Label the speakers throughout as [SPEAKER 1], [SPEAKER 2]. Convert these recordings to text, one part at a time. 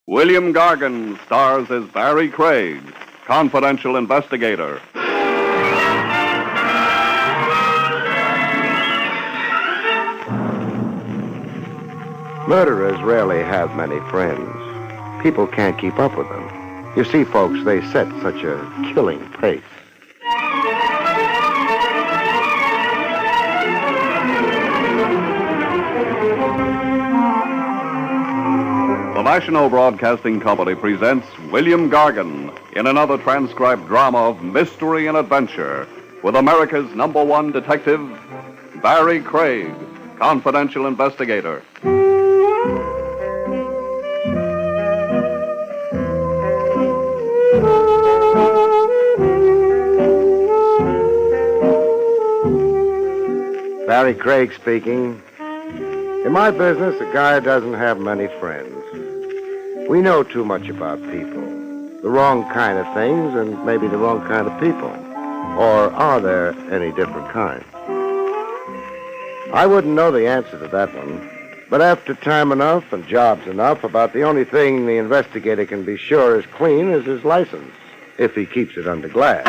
[SPEAKER 1] William Gargan stars as Barrie Craig, confidential investigator.
[SPEAKER 2] Murderers rarely have many friends. People can't keep up with them. You see, folks, they set such a killing pace.
[SPEAKER 1] The National Broadcasting Company presents William Gargan in another transcribed drama of mystery and adventure with America's #1 detective, Barrie Craig, confidential investigator.
[SPEAKER 2] Barrie Craig speaking. In my business, a guy doesn't have many friends. We know too much about people. The wrong kind of things and maybe the wrong kind of people. Or are there any different kinds? I wouldn't know the answer to that one. But after time enough and jobs enough, about the only thing the investigator can be sure is clean is his license, if he keeps it under glass.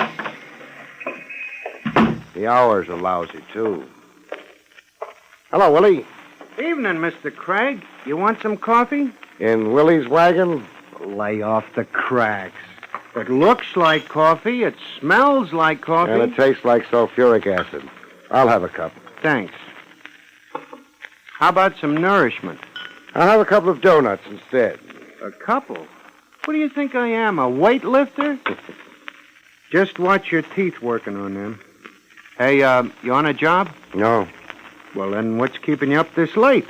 [SPEAKER 2] The hours are lousy, too. Hello, Willie.
[SPEAKER 3] Evening, Mr. Craig. You want some coffee?
[SPEAKER 2] In Willie's wagon?
[SPEAKER 3] Lay off the cracks. It looks like coffee. It smells like coffee.
[SPEAKER 2] And it tastes like sulfuric acid. I'll have a cup.
[SPEAKER 3] Thanks. How about some nourishment?
[SPEAKER 2] I'll have a couple of donuts instead.
[SPEAKER 3] A couple? What do you think I am, a weightlifter? Just watch your teeth working on them. Hey, you on a job?
[SPEAKER 2] No.
[SPEAKER 3] Well, then what's keeping you up this late?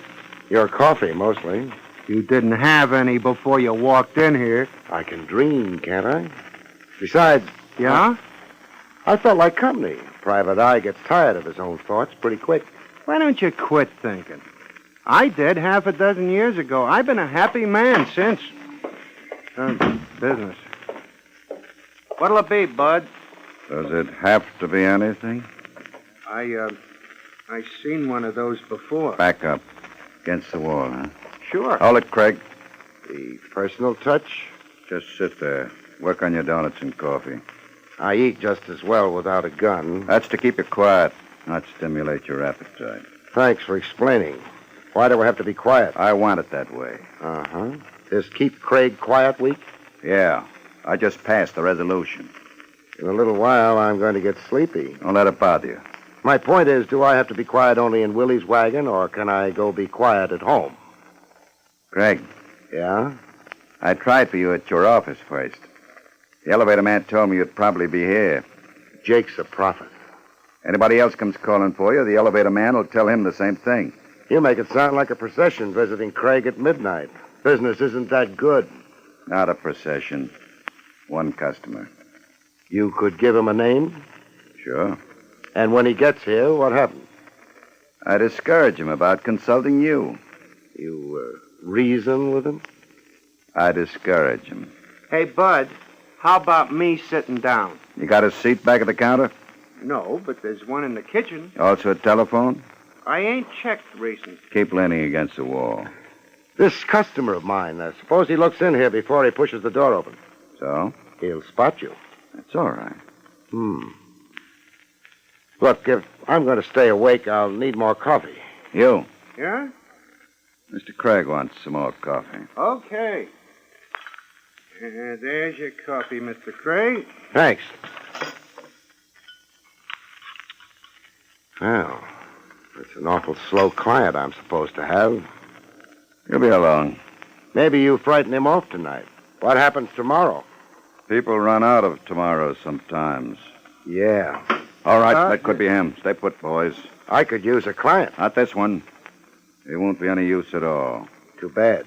[SPEAKER 2] Your coffee, mostly.
[SPEAKER 3] You didn't have any before you walked in here.
[SPEAKER 2] I can dream, can't I? Besides...
[SPEAKER 3] Yeah?
[SPEAKER 2] I felt like company. Private eye gets tired of his own thoughts pretty quick.
[SPEAKER 3] Why don't you quit thinking? I did half a dozen years ago. I've been a happy man since. Business. What'll it be, Bud?
[SPEAKER 4] Does it have to be anything?
[SPEAKER 3] I seen one of those before.
[SPEAKER 4] Back up. Against the wall, huh?
[SPEAKER 3] Sure.
[SPEAKER 4] Hold it, Craig.
[SPEAKER 2] The personal touch?
[SPEAKER 4] Just sit there. Work on your donuts and coffee.
[SPEAKER 2] I eat just as well without a gun.
[SPEAKER 4] That's to keep you quiet, not stimulate your appetite.
[SPEAKER 2] Thanks for explaining. Why do I have to be quiet?
[SPEAKER 4] I want it that way.
[SPEAKER 2] Uh-huh. This Keep Craig Quiet week?
[SPEAKER 4] Yeah. I just passed the resolution.
[SPEAKER 2] In a little while, I'm going to get sleepy.
[SPEAKER 4] Don't let it bother you.
[SPEAKER 2] My point is, do I have to be quiet only in Willie's wagon, or can I go be quiet at home?
[SPEAKER 4] Craig.
[SPEAKER 2] Yeah?
[SPEAKER 4] I tried for you at your office first. The elevator man told me you'd probably be here.
[SPEAKER 2] Jake's a prophet.
[SPEAKER 4] Anybody else comes calling for you, the elevator man will tell him the same thing.
[SPEAKER 2] You make it sound like a procession visiting Craig at midnight. Business isn't that good.
[SPEAKER 4] Not a procession. One customer.
[SPEAKER 2] You could give him a name?
[SPEAKER 4] Sure.
[SPEAKER 2] And when he gets here, what happens?
[SPEAKER 4] I discourage him about consulting you.
[SPEAKER 2] You reason with him?
[SPEAKER 4] I discourage him.
[SPEAKER 3] Hey, Bud, how about me sitting down?
[SPEAKER 4] You got a seat back at the counter?
[SPEAKER 3] No, but there's one in the kitchen.
[SPEAKER 4] Also a telephone?
[SPEAKER 3] I ain't checked recent.
[SPEAKER 4] Keep leaning against the wall.
[SPEAKER 2] This customer of mine, suppose he looks in here before he pushes the door open.
[SPEAKER 4] So?
[SPEAKER 2] He'll spot you.
[SPEAKER 4] That's all right.
[SPEAKER 2] Look, if I'm going to stay awake, I'll need more coffee.
[SPEAKER 4] You.
[SPEAKER 3] Yeah?
[SPEAKER 4] Mr. Craig wants some more coffee.
[SPEAKER 3] Okay. There's your coffee, Mr. Craig.
[SPEAKER 2] Thanks. Well, it's an awful slow client I'm supposed to have.
[SPEAKER 4] You'll be alone.
[SPEAKER 2] Maybe you frighten him off tonight. What happens tomorrow?
[SPEAKER 4] People run out of tomorrows sometimes.
[SPEAKER 2] Yeah.
[SPEAKER 4] All right, that could be him. Stay put, boys.
[SPEAKER 2] I could use a client.
[SPEAKER 4] Not this one. He won't be any use at all.
[SPEAKER 2] Too bad.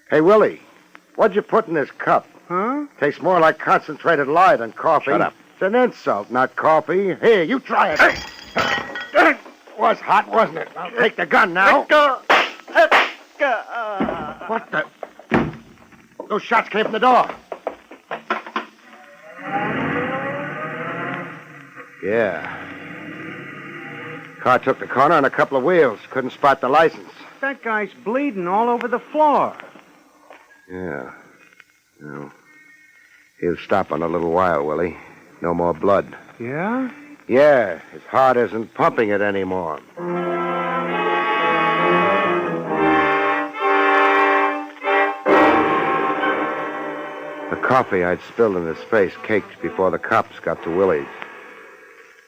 [SPEAKER 2] Hey, Willie, what'd you put in this cup?
[SPEAKER 3] Huh?
[SPEAKER 2] Tastes more like concentrated lye than coffee.
[SPEAKER 4] Shut up.
[SPEAKER 2] It's an insult, not coffee. Here, you try it. It was hot, wasn't it? I'll take the gun now. What the? Those shots came from the door. Yeah. Car took the corner on a couple of wheels. Couldn't spot the license.
[SPEAKER 3] That guy's bleeding all over the floor.
[SPEAKER 2] Yeah. No. He'll stop in a little while, Willie. No more blood.
[SPEAKER 3] Yeah?
[SPEAKER 2] Yeah, his heart isn't pumping it anymore. The coffee I'd spilled in his face caked before the cops got to Willie's.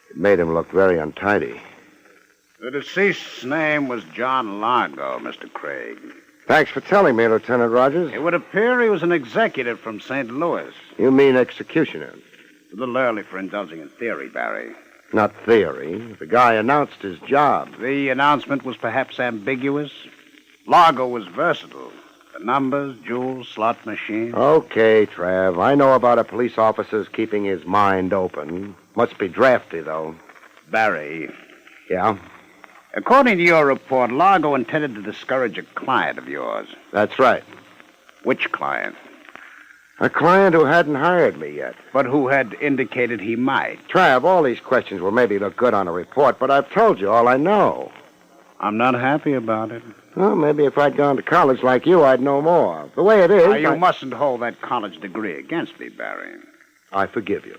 [SPEAKER 2] It made him look very untidy.
[SPEAKER 5] The deceased's name was John Largo, Mr. Craig.
[SPEAKER 2] Thanks for telling me, Lieutenant Rogers.
[SPEAKER 5] It would appear he was an executive from St. Louis.
[SPEAKER 2] You mean executioner?
[SPEAKER 5] A little early for indulging in theory, Barrie.
[SPEAKER 2] Not theory. The guy announced his job.
[SPEAKER 5] The announcement was perhaps ambiguous. Largo was versatile. The numbers, jewels, slot machine.
[SPEAKER 2] Okay, Trav. I know about a police officer's keeping his mind open. Must be drafty, though.
[SPEAKER 5] Barrie,
[SPEAKER 2] Yeah?
[SPEAKER 5] according to your report, Largo intended to discourage a client of yours.
[SPEAKER 2] That's right.
[SPEAKER 5] Which client?
[SPEAKER 2] A client who hadn't hired me yet.
[SPEAKER 5] But who had indicated he might.
[SPEAKER 2] Trav, all these questions will maybe look good on a report, but I've told you all I know.
[SPEAKER 5] I'm not happy about it.
[SPEAKER 2] Well, maybe if I'd gone to college like you, I'd know more. The way it is...
[SPEAKER 5] Now, you mustn't hold that college degree against me, Barrie.
[SPEAKER 2] I forgive you.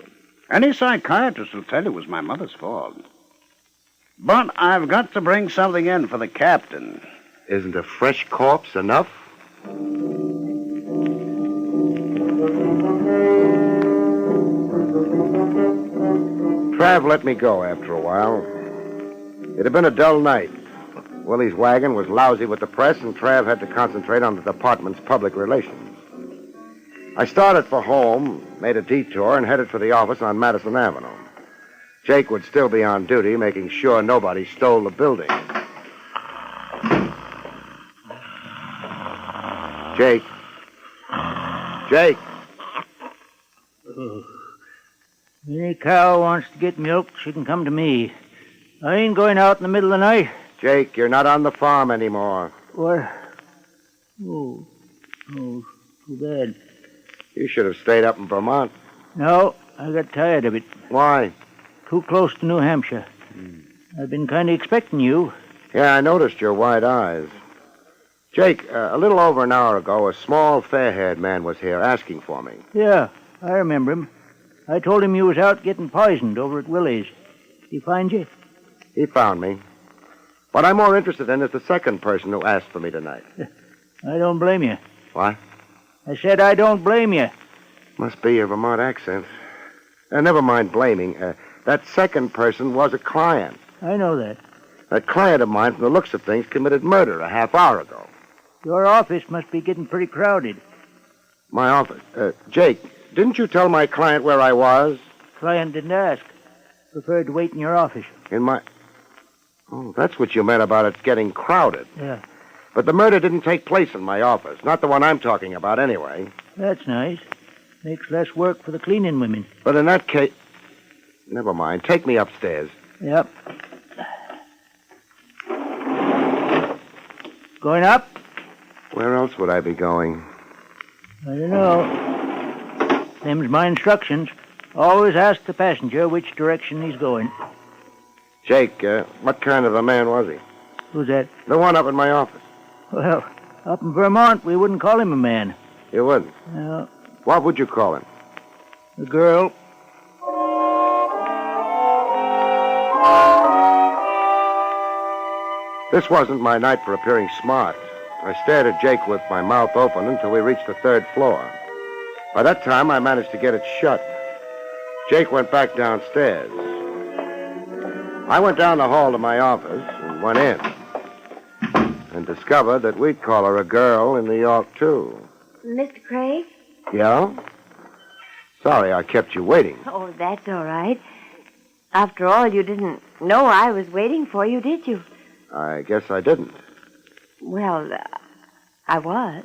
[SPEAKER 5] Any psychiatrist will tell you it was my mother's fault. But I've got to bring something in for the captain.
[SPEAKER 2] Isn't a fresh corpse enough? Trav let me go after a while. It had been a dull night. Willie's wagon was lousy with the press, and Trav had to concentrate on the department's public relations. I started for home, made a detour, and headed for the office on Madison Avenue. Jake would still be on duty, making sure nobody stole the building. Jake. Jake.
[SPEAKER 6] Any cow wants to get milk, she can come to me. I ain't going out in the middle of the night.
[SPEAKER 2] Jake, you're not on the farm anymore.
[SPEAKER 6] What? Oh, too bad.
[SPEAKER 2] You should have stayed up in Vermont.
[SPEAKER 6] No, I got tired of it.
[SPEAKER 2] Why?
[SPEAKER 6] Too close to New Hampshire. I've been kind of expecting you.
[SPEAKER 2] Yeah, I noticed your wide eyes. Jake, a little over an hour ago, a small, fair-haired man was here asking for me.
[SPEAKER 6] Yeah, I remember him. I told him you was out getting poisoned over at Willie's. He find you?
[SPEAKER 2] He found me. What I'm more interested in is the second person who asked for me tonight.
[SPEAKER 6] I don't blame you.
[SPEAKER 2] What?
[SPEAKER 6] I said I don't blame you.
[SPEAKER 2] Must be your Vermont accent. Never mind blaming. That second person was a client.
[SPEAKER 6] I know that.
[SPEAKER 2] That client of mine, from the looks of things, committed murder a half hour ago.
[SPEAKER 6] Your office must be getting pretty crowded.
[SPEAKER 2] My office? Jake, didn't you tell my client where I was?
[SPEAKER 6] Client didn't ask. Preferred to wait in your office.
[SPEAKER 2] In my... Oh, that's what you meant about it getting crowded.
[SPEAKER 6] Yeah.
[SPEAKER 2] But the murder didn't take place in my office. Not the one I'm talking about, anyway.
[SPEAKER 6] That's nice. Makes less work for the cleaning women.
[SPEAKER 2] But in that case... Never mind. Take me upstairs.
[SPEAKER 6] Yep. Going up?
[SPEAKER 2] Where else would I be going?
[SPEAKER 6] I don't know. Them's my instructions. Always ask the passenger which direction he's going.
[SPEAKER 2] Jake, what kind of a man was he?
[SPEAKER 6] Who's that?
[SPEAKER 2] The one up in my office.
[SPEAKER 6] Well, up in Vermont, we wouldn't call him a man.
[SPEAKER 2] You wouldn't?
[SPEAKER 6] No,
[SPEAKER 2] What would you call him?
[SPEAKER 6] a girl.
[SPEAKER 2] This wasn't my night for appearing smart. I stared at Jake with my mouth open until we reached the third floor. By that time, I managed to get it shut. Jake went back downstairs. I went down the hall to my office and went in. And discovered that we'd call her a girl in New York, too.
[SPEAKER 7] Mr. Craig?
[SPEAKER 2] Yeah? Sorry I kept you waiting.
[SPEAKER 7] Oh, that's all right. After all, you didn't know I was waiting for you, did you?
[SPEAKER 2] I guess I didn't.
[SPEAKER 7] Well, I was.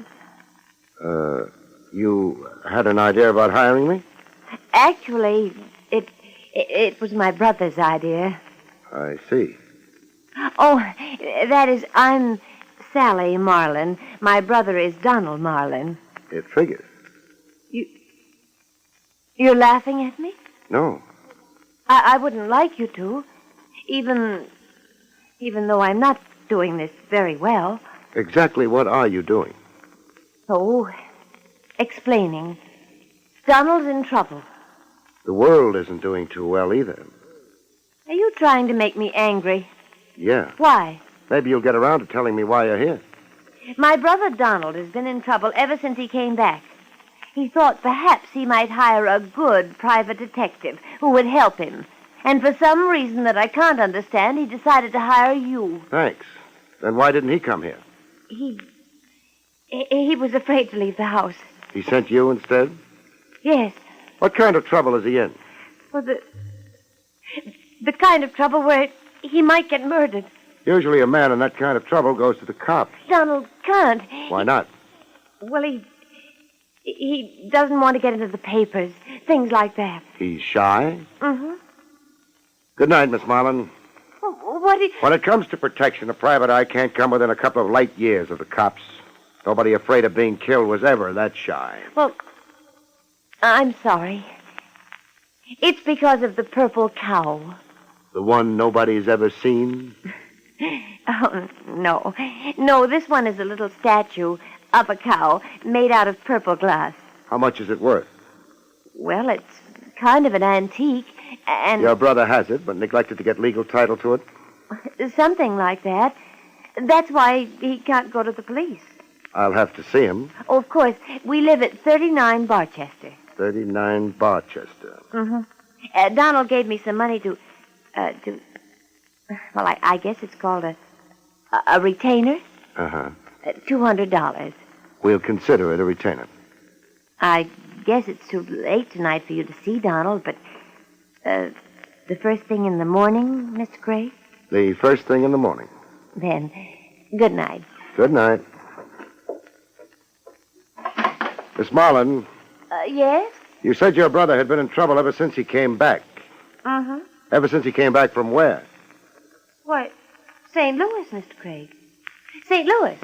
[SPEAKER 2] You had an idea about hiring me?
[SPEAKER 7] Actually, it was my brother's idea.
[SPEAKER 2] I see.
[SPEAKER 7] Oh, that is, I'm Sally Marlon. My brother is Donald Marlon.
[SPEAKER 2] It figures.
[SPEAKER 7] You're laughing at me?
[SPEAKER 2] No.
[SPEAKER 7] I wouldn't like you to, even though I'm not doing this very well.
[SPEAKER 2] Exactly what are you doing?
[SPEAKER 7] Oh, explaining. Donald's in trouble.
[SPEAKER 2] The world isn't doing too well either.
[SPEAKER 7] Are you trying to make me angry?
[SPEAKER 2] Yeah.
[SPEAKER 7] Why?
[SPEAKER 2] Maybe you'll get around to telling me why you're here.
[SPEAKER 7] My brother Donald has been in trouble ever since he came back. He thought perhaps he might hire a good private detective who would help him. And for some reason that I can't understand, he decided to hire you.
[SPEAKER 2] Thanks. Then why didn't he come here?
[SPEAKER 7] He was afraid to leave the house.
[SPEAKER 2] He sent you instead?
[SPEAKER 7] Yes.
[SPEAKER 2] What kind of trouble is he in?
[SPEAKER 7] Well, the kind of trouble where he might get murdered.
[SPEAKER 2] Usually a man in that kind of trouble goes to the cops.
[SPEAKER 7] Donald can't.
[SPEAKER 2] Why not?
[SPEAKER 7] Well, he doesn't want to get into the papers. Things like that.
[SPEAKER 2] He's shy?
[SPEAKER 7] Mm-hmm.
[SPEAKER 2] Good night, Miss Marlon.
[SPEAKER 7] What is...
[SPEAKER 2] When it comes to protection, a private eye can't come within a couple of light years of the cops. Nobody afraid of being killed was ever that shy.
[SPEAKER 7] Well, I'm sorry. It's because of the purple cow.
[SPEAKER 2] The one nobody's ever seen?
[SPEAKER 7] Oh, no. No, this one is a little statue of a cow made out of purple glass.
[SPEAKER 2] How much is it worth?
[SPEAKER 7] Well, it's kind of an antique, and...
[SPEAKER 2] Your brother has it, but neglected to get legal title to it?
[SPEAKER 7] Something like that. That's why he can't go to the police.
[SPEAKER 2] I'll have to see him.
[SPEAKER 7] Oh, of course. We live at 39 Barchester.
[SPEAKER 2] 39 Barchester.
[SPEAKER 7] Mm-hmm. Donald gave me some money to... Well, I guess it's called a retainer.
[SPEAKER 2] Uh-huh.
[SPEAKER 7] $200.
[SPEAKER 2] We'll consider it a retainer.
[SPEAKER 7] I guess it's too late tonight for you to see Donald, but the first thing in the morning, Mr. Gray?
[SPEAKER 2] The first thing in the morning.
[SPEAKER 7] Then, good night.
[SPEAKER 2] Good night. Miss Marlon.
[SPEAKER 7] Yes?
[SPEAKER 2] You said your brother had been in trouble ever since he came back.
[SPEAKER 7] Uh-huh.
[SPEAKER 2] Ever since he came back from where?
[SPEAKER 7] Why, St. Louis, Mr. Craig. St. Louis.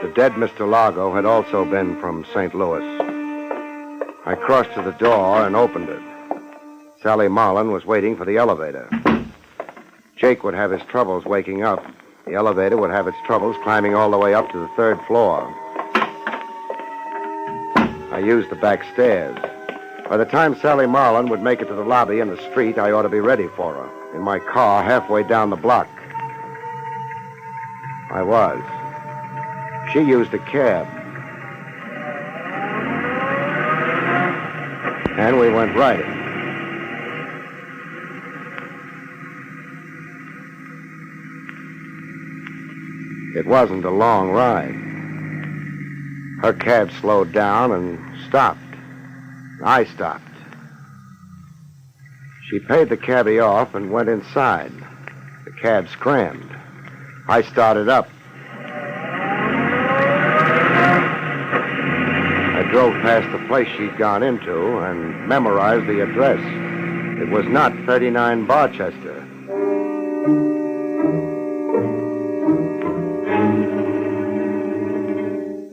[SPEAKER 2] The dead Mr. Largo had also been from St. Louis. I crossed to the door and opened it. Sally Marlon was waiting for the elevator. Jake would have his troubles waking up. The elevator would have its troubles climbing all the way up to the third floor. I used the back stairs. By the time Sally Marlon would make it to the lobby and the street, I ought to be ready for her. In my car, halfway down the block. I was. She used a cab. And we went riding. It wasn't a long ride. Her cab slowed down and stopped. I stopped. She paid the cabbie off and went inside. The cab scrammed. I started up. I drove past the place she'd gone into and memorized the address. It was not 39 Barchester.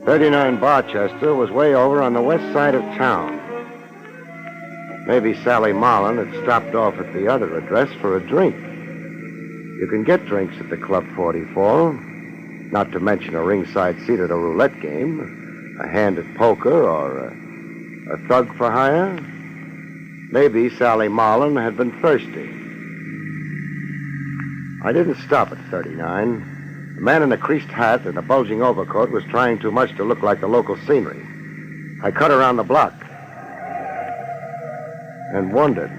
[SPEAKER 2] "39 Barchester was way over on the west side of town. Maybe Sally Marlon had stopped off at the other address for a drink. You can get drinks at the Club 44, not to mention a ringside seat at a roulette game, a hand at poker, or a thug for hire. Maybe Sally Marlon had been thirsty. I didn't stop at 39. The man in a creased hat and a bulging overcoat was trying too much to look like the local scenery. I cut around the block and wondered.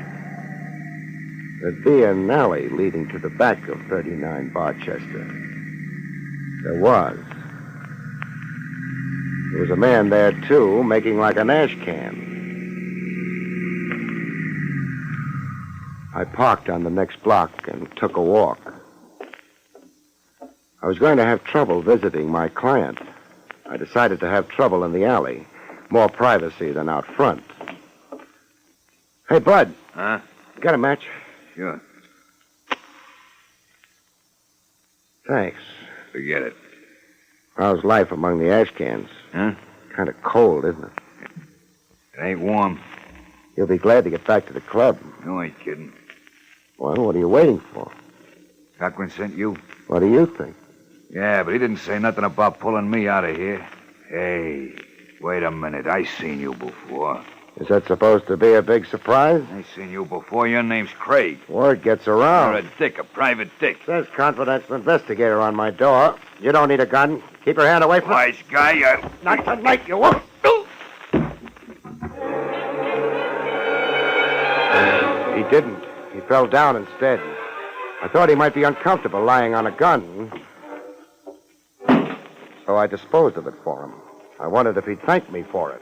[SPEAKER 2] There'd be an alley leading to the back of 39 Barchester. There was. There was a man there, too, making like an ash can. I parked on the next block and took a walk. I was going to have trouble visiting my client. I decided to have trouble in the alley. More privacy than out front. Hey, Bud.
[SPEAKER 4] Huh?
[SPEAKER 2] Got a match?
[SPEAKER 4] Sure.
[SPEAKER 2] Thanks.
[SPEAKER 4] Forget it.
[SPEAKER 2] How's life among the ash cans?
[SPEAKER 4] Huh?
[SPEAKER 2] Kind of cold, isn't it?
[SPEAKER 4] It ain't warm.
[SPEAKER 2] You'll be glad to get back to the club.
[SPEAKER 4] No, I ain't kidding.
[SPEAKER 2] Well, what are you waiting for?
[SPEAKER 4] Cochran sent you?
[SPEAKER 2] What do you think?
[SPEAKER 4] Yeah, but he didn't say nothing about pulling me out of here. Hey, wait a minute. I seen you before.
[SPEAKER 2] Is that supposed to be a big surprise?
[SPEAKER 4] I seen you before. Your name's Craig.
[SPEAKER 2] Word gets around.
[SPEAKER 4] You're a dick, a private dick.
[SPEAKER 2] Says confidential investigator on my door. You don't need a gun. Keep your hand away from
[SPEAKER 4] Wise guy,
[SPEAKER 2] Not tonight, you won't. He didn't. He fell down instead. I thought he might be uncomfortable lying on a gun. So I disposed of it for him. I wondered if he'd thank me for it.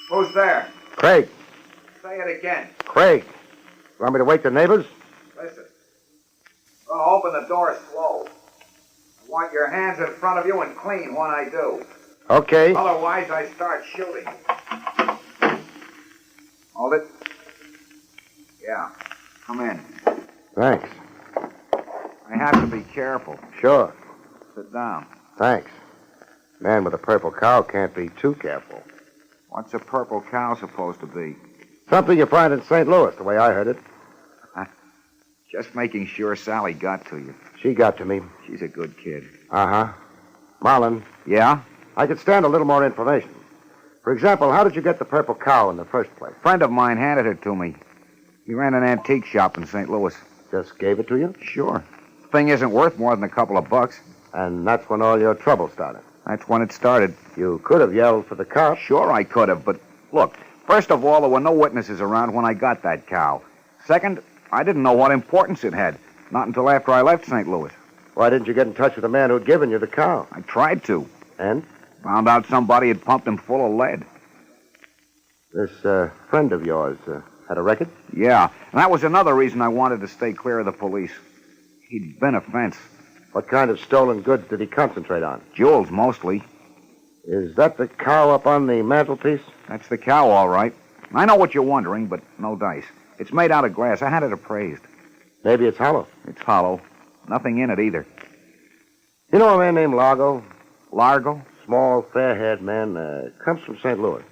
[SPEAKER 4] Who's there?
[SPEAKER 2] Craig.
[SPEAKER 4] Say it again.
[SPEAKER 2] Craig. You want me to wake the neighbors?
[SPEAKER 4] Listen. Well, open the door slow. I want your hands in front of you and clean when I do.
[SPEAKER 2] Okay.
[SPEAKER 4] Otherwise, I start shooting. Hold it. Yeah. Come in.
[SPEAKER 2] Thanks.
[SPEAKER 4] I have to be careful.
[SPEAKER 2] Sure.
[SPEAKER 4] Sit down.
[SPEAKER 2] Thanks. Man with a purple cow can't be too careful.
[SPEAKER 4] What's a purple cow supposed to be?
[SPEAKER 2] Something you find in St. Louis, the way I heard it.
[SPEAKER 4] Just making sure Sally got to you.
[SPEAKER 2] She got to me.
[SPEAKER 4] She's a good kid.
[SPEAKER 2] Uh-huh. Marlon,
[SPEAKER 4] Yeah?
[SPEAKER 2] I could stand a little more information. For example, how did you get the purple cow in the first place?
[SPEAKER 4] A friend of mine handed it to me. He ran an antique shop in St. Louis.
[SPEAKER 2] Just gave it to you?
[SPEAKER 4] Sure. The thing isn't worth more than a couple of bucks.
[SPEAKER 2] And that's when all your trouble started.
[SPEAKER 4] That's when it started.
[SPEAKER 2] You could have yelled for the cops.
[SPEAKER 4] Sure, I could have, but look, first of all, there were no witnesses around when I got that cow. Second, I didn't know what importance it had. Not until after I left St. Louis.
[SPEAKER 2] Why didn't you get in touch with the man who'd given you the cow?
[SPEAKER 4] I tried to.
[SPEAKER 2] And?
[SPEAKER 4] Found out somebody had pumped him full of lead.
[SPEAKER 2] This friend of yours had a record?
[SPEAKER 4] Yeah, and that was another reason I wanted to stay clear of the police. He'd been a fence.
[SPEAKER 2] What kind of stolen goods did he concentrate on?
[SPEAKER 4] Jewels, mostly.
[SPEAKER 2] Is that the cow up on the mantelpiece?
[SPEAKER 4] That's the cow, all right. I know what you're wondering, but no dice. It's made out of glass. I had it appraised.
[SPEAKER 2] Maybe it's hollow.
[SPEAKER 4] It's hollow. Nothing in it either.
[SPEAKER 2] You know a man named Largo?
[SPEAKER 4] Largo?
[SPEAKER 2] Small, fair-haired man. Comes from St. Louis.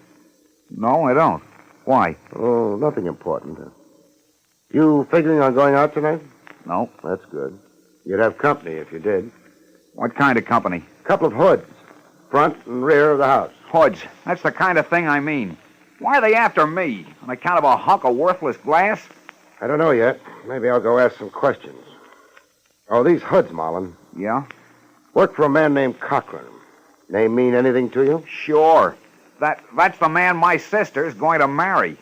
[SPEAKER 4] No, I don't. Why?
[SPEAKER 2] Oh, nothing important. You figuring on going out tonight?
[SPEAKER 4] No.
[SPEAKER 2] That's good. You'd have company if you did.
[SPEAKER 4] What kind of company?
[SPEAKER 2] Couple of hoods. Front and rear of the house.
[SPEAKER 4] Hoods. That's the kind of thing I mean. Why are they after me? On account of a hunk of worthless glass?
[SPEAKER 2] I don't know yet. Maybe I'll go ask some questions. Oh, these hoods, Marlon.
[SPEAKER 4] Yeah?
[SPEAKER 2] Work for a man named Cochran. Name mean anything to you?
[SPEAKER 4] Sure. That's the man my sister's going to marry.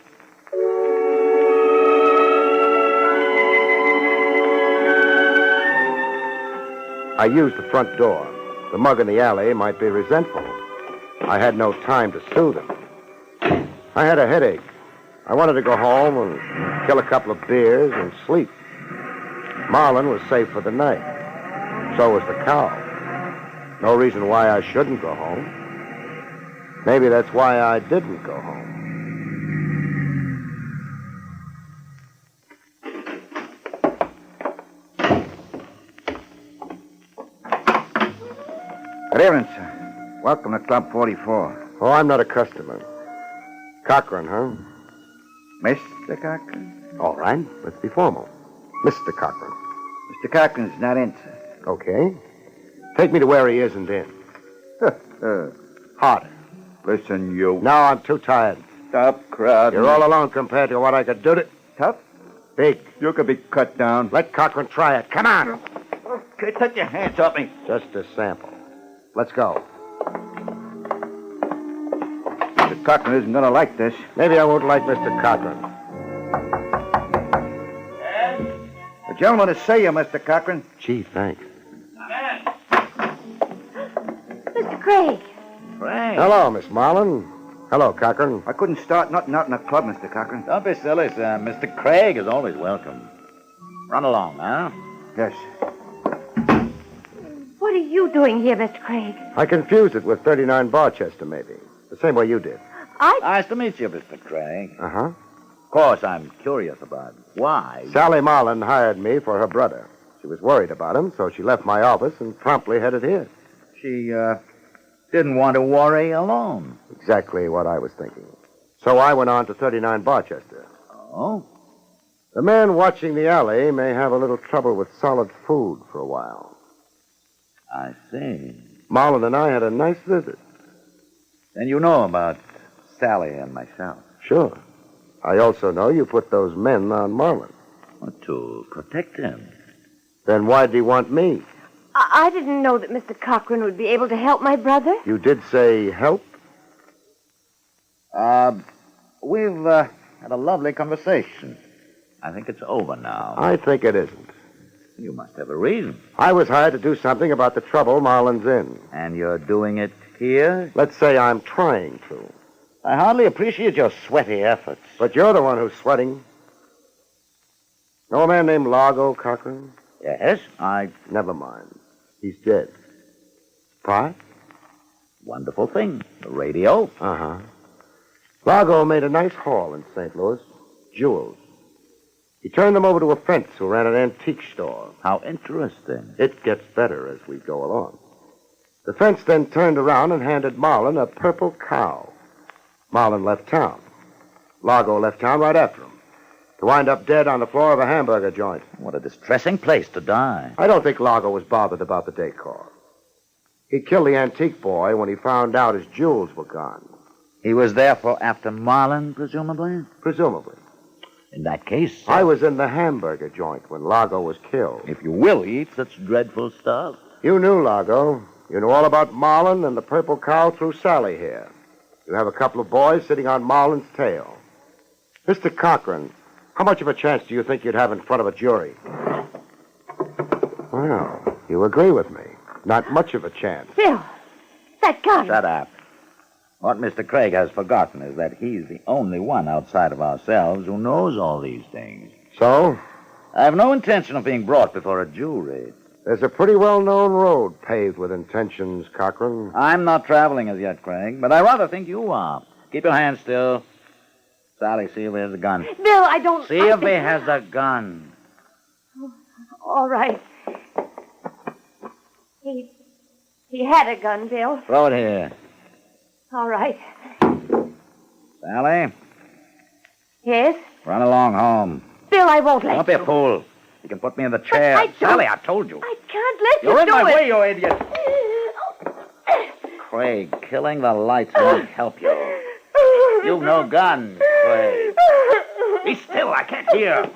[SPEAKER 2] I used the front door. The mug in the alley might be resentful. I had no time to soothe him. I had a headache. I wanted to go home and kill a couple of beers and sleep. Marlon was safe for the night. So was the cow. No reason why I shouldn't go home. Maybe that's why I didn't go home.
[SPEAKER 4] Good evening, sir. Welcome to Club 44.
[SPEAKER 2] Oh, I'm not a customer. Cochran, huh?
[SPEAKER 4] Mr. Cochran?
[SPEAKER 2] All right, let's be formal. Mr. Cochran.
[SPEAKER 4] Mr. Cochran's not in, sir.
[SPEAKER 2] Okay. Take me to where he isn't in. Harder.
[SPEAKER 4] Listen, you.
[SPEAKER 2] No, I'm too tired.
[SPEAKER 4] Stop crowding.
[SPEAKER 2] You're all alone compared to what I could do to...
[SPEAKER 4] Tough?
[SPEAKER 2] Big.
[SPEAKER 4] You could be cut down.
[SPEAKER 2] Let Cochran try it. Come on.
[SPEAKER 4] Okay, take your hands off me.
[SPEAKER 2] Just a sample. Let's go.
[SPEAKER 4] Mr. Cochran isn't going to like this.
[SPEAKER 2] Maybe I won't like Mr. Cochran.
[SPEAKER 4] The gentleman to see you, Mr. Cochran.
[SPEAKER 2] Gee, thanks.
[SPEAKER 7] Mr. Craig.
[SPEAKER 4] Frank.
[SPEAKER 2] Hello, Miss Marlon. Hello, Cochran.
[SPEAKER 4] I couldn't start nothing out in the club, Mr. Cochran.
[SPEAKER 8] Don't be silly, sir. Mr. Craig is always welcome. Run along, huh?
[SPEAKER 4] Yes.
[SPEAKER 7] What are you doing here, Mr. Craig?
[SPEAKER 2] I confused it with 39 Barchester, maybe. The same way you did.
[SPEAKER 8] Nice to meet you, Mr. Craig.
[SPEAKER 2] Uh-huh.
[SPEAKER 8] course, I'm curious about why.
[SPEAKER 2] Sally Marlon hired me for her brother. She was worried about him, so she left my office and promptly headed here.
[SPEAKER 8] She, didn't want to worry alone.
[SPEAKER 2] Exactly what I was thinking. So I went on to 39 Barchester.
[SPEAKER 8] Oh?
[SPEAKER 2] The man watching the alley may have a little trouble with solid food for a while.
[SPEAKER 8] I see.
[SPEAKER 2] Marlon and I had a nice visit.
[SPEAKER 8] Then you know about Sally and myself.
[SPEAKER 2] Sure. I also know you put those men on Marlon.
[SPEAKER 8] To protect him.
[SPEAKER 2] Then why did he want me?
[SPEAKER 7] I didn't know that Mr. Cochran would be able to help my brother.
[SPEAKER 2] You did say help?
[SPEAKER 8] We've had a lovely conversation. I think it's over now.
[SPEAKER 2] I think it isn't.
[SPEAKER 8] You must have a reason.
[SPEAKER 2] I was hired to do something about the trouble Marlon's in.
[SPEAKER 8] And you're doing it here?
[SPEAKER 2] Let's say I'm trying to.
[SPEAKER 8] I hardly appreciate your sweaty efforts.
[SPEAKER 2] But you're the one who's sweating. Know a man named Largo Cochran?
[SPEAKER 8] Yes,
[SPEAKER 2] Never mind. He's dead. Pot?
[SPEAKER 8] Wonderful thing. The radio.
[SPEAKER 2] Uh-huh. Largo made a nice haul in St. Louis. Jewels. He turned them over to a fence who ran an antique store.
[SPEAKER 8] How interesting.
[SPEAKER 2] It gets better as we go along. The fence then turned around and handed Marlon a purple cow. Marlon left town. Largo left town right after him, to wind up dead on the floor of a hamburger joint.
[SPEAKER 8] What a distressing place to die.
[SPEAKER 2] I don't think Largo was bothered about the decor. He killed the antique boy when he found out his jewels were gone.
[SPEAKER 8] He was therefore after Marlon, presumably?
[SPEAKER 2] Presumably.
[SPEAKER 8] In that case...
[SPEAKER 2] I was in the hamburger joint when Largo was killed.
[SPEAKER 8] If you will eat such dreadful stuff.
[SPEAKER 2] You knew Largo. You knew all about Marlon and the purple cow through Sally here. You have a couple of boys sitting on Marlon's tail. Mr. Cochran, how much of a chance do you think you'd have in front of a jury? Well, you agree with me. Not much of a chance.
[SPEAKER 7] Bill, that gun.
[SPEAKER 8] Shut up. What Mr. Craig has forgotten is that he's the only one outside of ourselves who knows all these things.
[SPEAKER 2] So?
[SPEAKER 8] I have no intention of being brought before a jury.
[SPEAKER 2] There's a pretty well-known road paved with intentions, Cochran.
[SPEAKER 8] I'm not traveling as yet, Craig, but I rather think you are. Keep your hands still. Sally, see if he has a gun.
[SPEAKER 7] Bill, I don't...
[SPEAKER 8] See if he has a gun.
[SPEAKER 7] All right. He had a gun, Bill.
[SPEAKER 8] Throw it here.
[SPEAKER 7] All right.
[SPEAKER 8] Sally,
[SPEAKER 7] Yes?
[SPEAKER 8] run along home.
[SPEAKER 7] Bill, I won't let
[SPEAKER 8] Don't be
[SPEAKER 7] you.
[SPEAKER 8] a fool. You can put me in the chair.
[SPEAKER 7] I don't-
[SPEAKER 8] Sally, I told you.
[SPEAKER 7] I can't let
[SPEAKER 8] You're
[SPEAKER 7] you
[SPEAKER 8] in
[SPEAKER 7] do
[SPEAKER 8] my
[SPEAKER 7] it.
[SPEAKER 8] way, you idiot. Craig, killing the lights won't help you. You've no gun, Craig. Be still, I can't hear.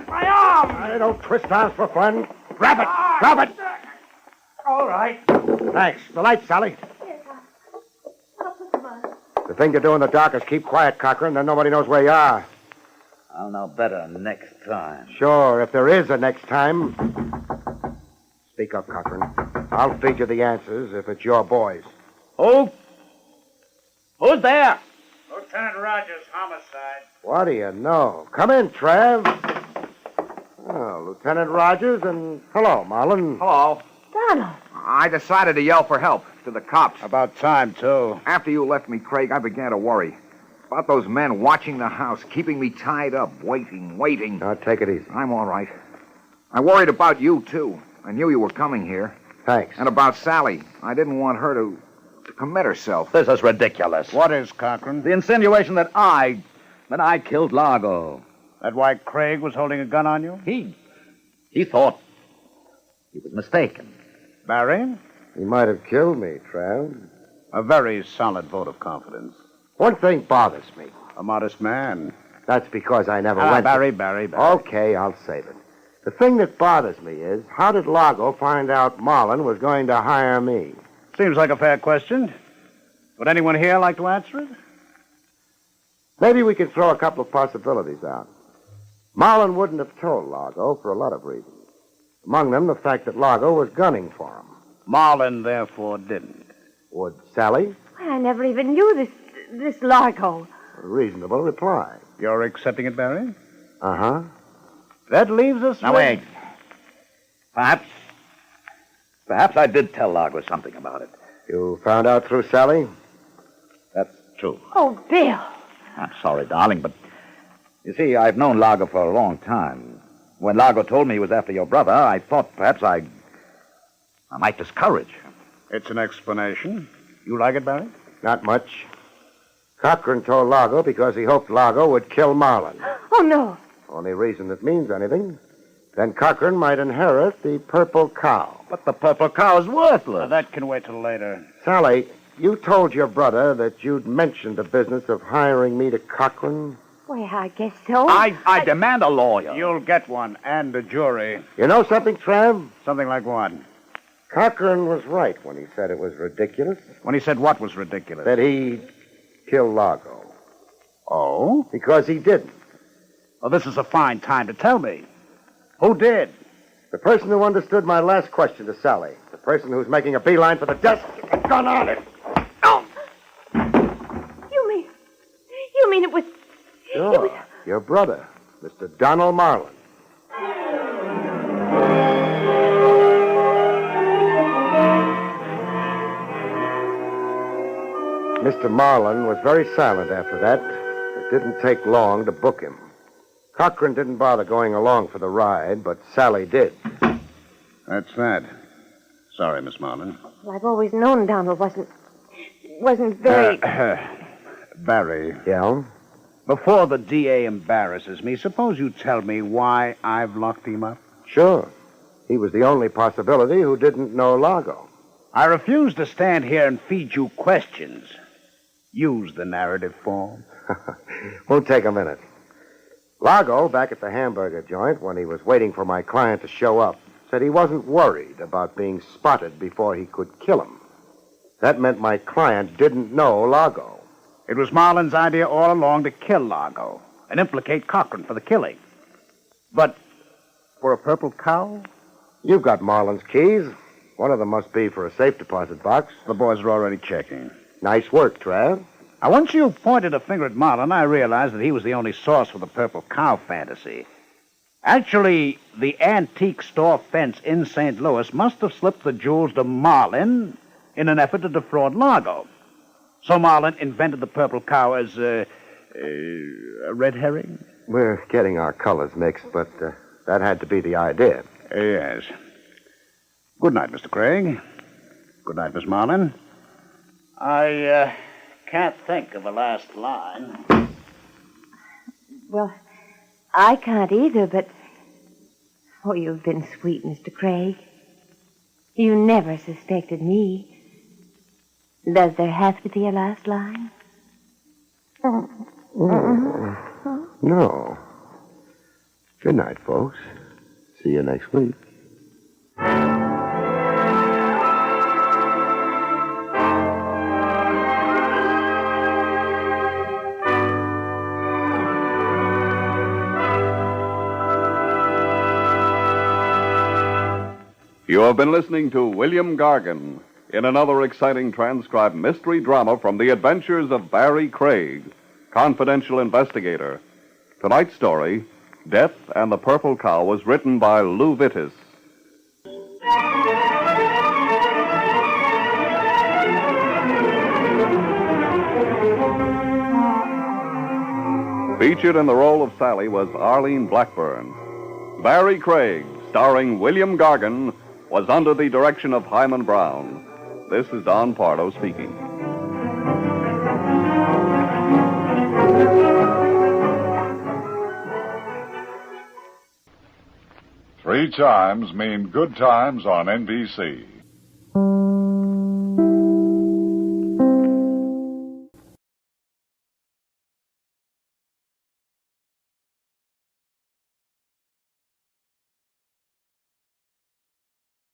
[SPEAKER 5] My arm!
[SPEAKER 2] I don't twist arms for fun. Grab it! Grab it!
[SPEAKER 5] All right.
[SPEAKER 2] Thanks. The lights, Sally.
[SPEAKER 7] I'll put them on.
[SPEAKER 2] The thing to do in the dark is keep quiet, Cochran, then nobody knows where you are.
[SPEAKER 8] I'll know better next time.
[SPEAKER 2] Sure, if there is a next time. Speak up, Cochran. I'll feed you the answers if it's your boys.
[SPEAKER 8] Who? Who's there?
[SPEAKER 5] Lieutenant Rogers, homicide.
[SPEAKER 2] What do you know? Come in, Trav. Oh, Lieutenant Rogers, and hello, Marlon.
[SPEAKER 4] Hello.
[SPEAKER 7] Donald.
[SPEAKER 4] I decided to yell for help to the cops.
[SPEAKER 5] About time, too.
[SPEAKER 4] After you left me, Craig, I began to worry. About those men watching the house, keeping me tied up, waiting.
[SPEAKER 2] Now, take it easy.
[SPEAKER 4] I'm all right. I worried about you, too. I knew you were coming here.
[SPEAKER 2] Thanks.
[SPEAKER 4] And about Sally. I didn't want her to commit herself.
[SPEAKER 8] This is ridiculous.
[SPEAKER 5] What is, Cochran?
[SPEAKER 8] The insinuation that I killed Largo.
[SPEAKER 5] That why Craig was holding a gun on you?
[SPEAKER 8] He thought he was mistaken.
[SPEAKER 5] Barrie?
[SPEAKER 2] He might have killed me, Trav.
[SPEAKER 5] A very solid vote of confidence.
[SPEAKER 2] One thing bothers me.
[SPEAKER 5] A modest man.
[SPEAKER 2] That's because I never went...
[SPEAKER 5] Barrie.
[SPEAKER 2] Okay, I'll save it. The thing that bothers me is, how did Largo find out Marlon was going to hire me?
[SPEAKER 5] Seems like a fair question. Would anyone here like to answer it?
[SPEAKER 2] Maybe we can throw a couple of possibilities out. Marlon wouldn't have told Largo for a lot of reasons. Among them, the fact that Largo was gunning for him.
[SPEAKER 5] Marlon, therefore, didn't.
[SPEAKER 2] Would Sally?
[SPEAKER 7] I never even knew this Largo.
[SPEAKER 2] A reasonable reply.
[SPEAKER 5] You're accepting it, Barrie?
[SPEAKER 2] Uh-huh.
[SPEAKER 5] That leaves us
[SPEAKER 8] Now, wait. Perhaps I did tell Largo something about it.
[SPEAKER 2] You found out through Sally?
[SPEAKER 8] That's true.
[SPEAKER 7] Oh, Bill.
[SPEAKER 4] I'm sorry, darling, but you see, I've known Largo for a long time. When Largo told me he was after your brother, I thought perhaps I might discourage.
[SPEAKER 5] It's an explanation. You like it, Barrie?
[SPEAKER 2] Not much. Cochran told Largo because he hoped Largo would kill Marlon.
[SPEAKER 7] Oh, no.
[SPEAKER 2] Only reason it means anything. Then Cochran might inherit the purple cow.
[SPEAKER 4] But the purple cow's worthless.
[SPEAKER 5] That can wait till later.
[SPEAKER 2] Sally, you told your brother that you'd mentioned the business of hiring me to Cochran.
[SPEAKER 7] Well, I guess so.
[SPEAKER 4] I demand a lawyer.
[SPEAKER 5] You'll get one, and a jury.
[SPEAKER 2] You know something, Trav?
[SPEAKER 5] Something like what?
[SPEAKER 2] Cochran was right when he said it was ridiculous.
[SPEAKER 5] When he said what was ridiculous?
[SPEAKER 2] That he killed Largo.
[SPEAKER 5] Oh?
[SPEAKER 2] Because he didn't.
[SPEAKER 5] Well, this is a fine time to tell me. Who did?
[SPEAKER 2] The person who understood my last question to Sally. The person who's making a beeline for the desk with a gun on it. Oh!
[SPEAKER 7] You mean it was...
[SPEAKER 2] Sure. Your brother, Mr. Donald Marlon. Mr. Marlon was very silent after that. It didn't take long to book him. Cochran didn't bother going along for the ride, but Sally did.
[SPEAKER 5] That's that. Sorry, Miss Marlon.
[SPEAKER 7] Well, I've always known Donald wasn't very...
[SPEAKER 5] Barrie,
[SPEAKER 2] Yeah?
[SPEAKER 5] before the DA embarrasses me, suppose you tell me why I've locked him up?
[SPEAKER 2] Sure. He was the only possibility who didn't know Largo.
[SPEAKER 5] I refuse to stand here and feed you questions. Use the narrative form.
[SPEAKER 2] Won't take a minute. Largo, back at the hamburger joint, when he was waiting for my client to show up, said he wasn't worried about being spotted before he could kill him. That meant my client didn't know Largo.
[SPEAKER 5] It was Marlon's idea all along to kill Largo and implicate Cochran for the killing. But for a purple cow?
[SPEAKER 2] You've got Marlon's keys. One of them must be for a safe deposit box.
[SPEAKER 5] The boys are already checking.
[SPEAKER 2] Nice work, Trav.
[SPEAKER 5] Now, once you pointed a finger at Marlon, I realized that he was the only source for the purple cow fantasy. Actually, the antique store fence in St. Louis must have slipped the jewels to Marlon in an effort to defraud Largo. So Marlon invented the purple cow as a red herring?
[SPEAKER 2] We're getting our colors mixed, but that had to be the idea.
[SPEAKER 5] Yes. Good night, Mr. Craig. Good night, Miss Marlon.
[SPEAKER 8] I can't think of a last line.
[SPEAKER 7] Well, I can't either, but... Oh, you've been sweet, Mr. Craig. You never suspected me. Does there have to be a last line?
[SPEAKER 2] No. Good night, folks. See you next week.
[SPEAKER 1] You have been listening to William Gargan in another exciting transcribed mystery drama from the adventures of Barrie Craig, confidential investigator. Tonight's story, Death and the Purple Cow, was written by Lou Vittis. Featured in the role of Sally was Arlene Blackburn. Barrie Craig, starring William Gargan, was under the direction of Hyman Brown. This is Don Pardo speaking.
[SPEAKER 9] Three chimes mean good times on NBC.